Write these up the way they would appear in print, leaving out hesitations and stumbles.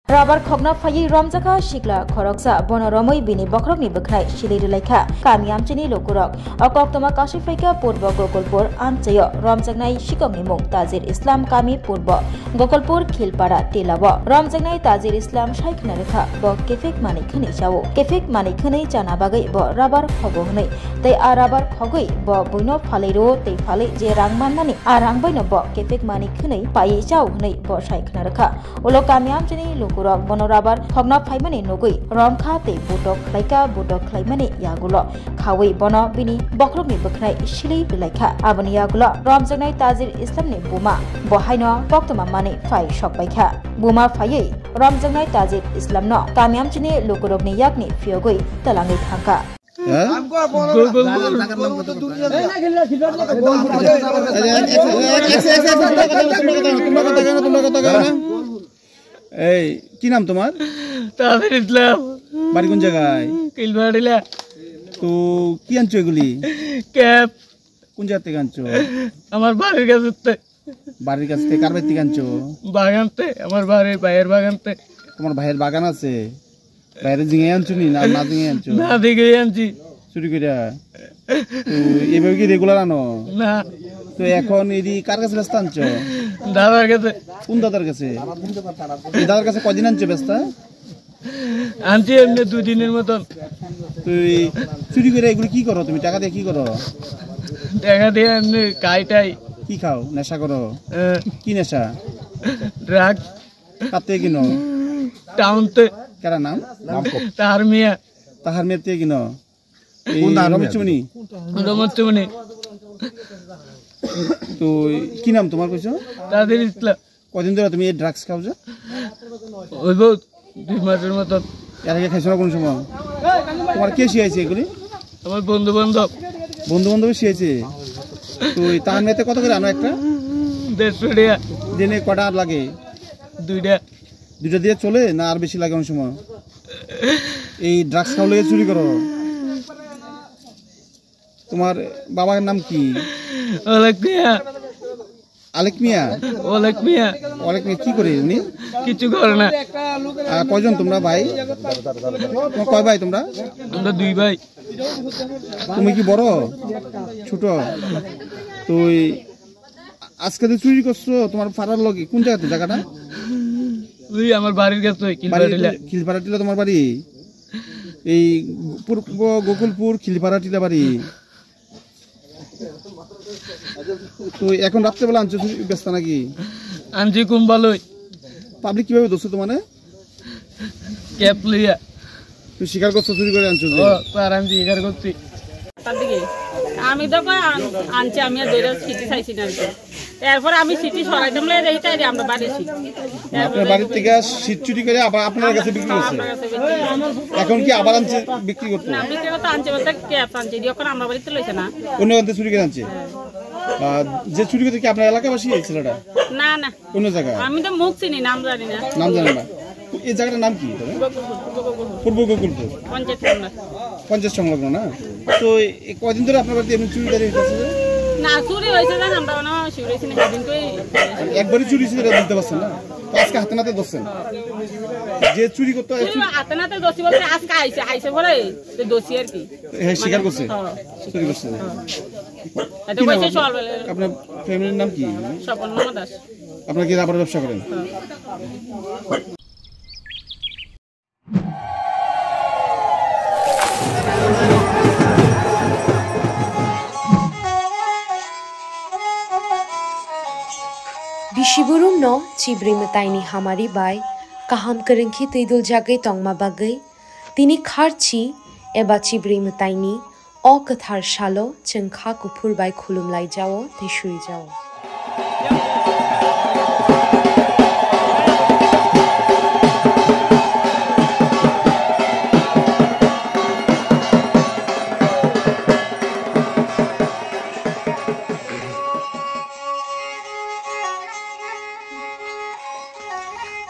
Rabar khogna phayi romjaka shikla khoroksa bono romoi bini bokrokni bkhrai shili relaikha kami amchini lokurok okoktoma kashifaika purbo gokolpur amchayo romjaknai shikongni mung Tajir Islam kami purbo gokolpur khilpara tilabo romjaknai Tajir Islam shaikna rekha bo kefek mani khani chawo kefek mani khani chana bagai bo rabar khogo hnai tei a rabar khogoi bo buino phaleiro tei phale je rangmanmani a rangbaino bo kefek mani khani pai chaw hnai bo shaikna rekha ulo kami amchini Rok bono rabar khogna phaimani nogoi romkha te butok khlaika butok khlaimani yagulo khawai bono bini bokrokni bkhrai shili bilaikha aboni yagulo romjaknai Tajir Islam ni buma bohaino boktoma mani phai shokbaikha buma phaiyi romjaknai Tajir Islam no kamiamchini lokurokni yakni fiogoi talangai thangka এই কি নাম তোমার? তাজির ইসলাম। বাড়ি কোন জায়গায়? কিলবাড়িলা। তো কি আনছো এগুলি? ক্যাপ। কোন জায়গা থেকে আনছো? আমার বাড়ির কাছে থেকে। বাড়ির কাছ থেকে কার বাড়ি থেকে আনছো? বাগান থেকে, আমার বাড়ির ভাইয়ের বাগান থেকে। তোমার ভাইয়ের বাগান আছে? বাইরে জিঙে আনছো নি না না জিঙে আনছো? না দিকে আনছি। চুরি করে। তো এভাবে কি রেগুলার আনো? না। তো এখন এডি কার কাছে ব্যস্ত আনছো? দাদার কাছে। কোন দাদার কাছে? দাদার কাছে কদিন আনছো ব্যস্ত? আনছি এমনি 2 দিনের মতন। তুই চুরি করে এগুলো কি করো তুমি? টাকা দিয়ে কি করো? টাকা দিয়ে এমনি খাইটাই। কি খাও? নেশা করো? কি নেশা? ড্রাগস। কাতে কিনো? টাউনতে। কার নাম? তাহার মিয়া। তাহার মিয়া তে কিনো? কোন রমেশমণি? রমেশমণি। তো কি নাম তোমার কইছো? তাজির ইসলাম। কদিন ধরে তুমি এই ড্রাগস খাও যে? ওই বহুত 2 মাসের মতন। এর আগে খাইছো না কোন সময়? তোমার কে শিখাইছে এগুলি? আমার বন্ধু বান্ধব। বন্ধু বান্ধব শিখাইছে? তো তার মেতে কত করে আনো একটা? 150 টাকা। দিনে কটা লাগে? 2টা। 2টা দিয়ে চলে না আর বেশি লাগে কোন সময়? এই ড্রাগস খাওয়া লাগে চুরি করো? তোমার বাবার নাম কি? ওলেক মিয়া। আলেক মিয়া? ওলেক মিয়া। ওলেক মিয়া কি করে উনি? কিছু করে না। কয়জন তোমরা ভাই? তোমার কয় ভাই তোমরা? আমরা 2 ভাই। তুমি কি বড়? ছোট? তো আজকে তো চুরি করছো তোমার পাড়ার লগে কোন জায়গাতে জায়গাটা? ওই আমার বাড়ির কাছে খিলপাড়াটিলা। খিলপাড়াটিলা তোমার বাড়ি? এই পূর্ব গোকুলপুর খিলপাড়াটিলা বাড়ি। তো এখন রাত্রেবেলা আনছো ব্যস্ত নাকি? আনছি কুম্বালই। পাবলিক কিভাবে দোষ তোমার? ক্যাপ লিয়া। তুই স্বীকার করছো চুরি করে আনছো? আর আমি স্বীকার করছি। আমি তো আনছি, আমি দুইটা সিটি চাইছি না। এরপর আমি সিটি সরাইতাম তাই আমরা বাড়িছি। আপনার বাড়ির থেকে সিট চুরি করে আবার আপনার কাছে বিক্রি করছে? এখন কি আবার আনছে বিক্রি করতে? না, বিক্রি করতে আনছে বলতে ক্যাপ আনছে, এখন আমরা বাড়িতে লইছে না, অন্য কাছে চুরি করে আনছে। যে চুরি করতে কি আপনার এলাকাবাসী এই ছেলেটা? না না, অন্য জায়গা। আমি তো মুখ চিনি, নাম জানি না। নাম জানেন না? এই জায়গাটার নাম কি? পূর্ব গোকুলপুর পঞ্চায়েত সংলগ্ন না? তো কদিন ধরে আপনার বাড়িতে এমনি চুরিদারি হইতেছে? না, চুরি হয়েছে জান, আমরা কোনো চুরি হয়েছে না, সেদিন একবারই চুরি ছিল বলতে পারছেন না? তো আজকে হাতে নাতে ধরছেন যে চুরি করতে হাতে নাতে দোষী বলতে আজকে আইসে পরে দোষী আর কি। হ্যাঁ, স্বীকার করছে চুরি করছে। আপনার ফ্যামিলির নাম কি? স্বপন দাস। আপনার কি রাবার ব্যবসা করেন? Bishiburum no chibri mataini hamari bai kaham kerengki tuidul jagai tongma bagai tini kharchi eba chibri mataini o kathar shalo chengkha kupur bai khulum lai jao teshuri jao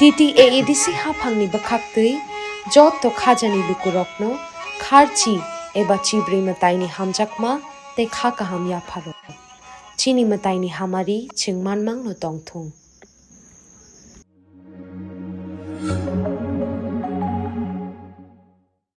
TTAEDC hapangni bakhaktui jot to khajani lukurokno kharchi eba chibri mataini hamjakma te kha kaham ya pharo chini mataini hamari chingmanmang no tongthung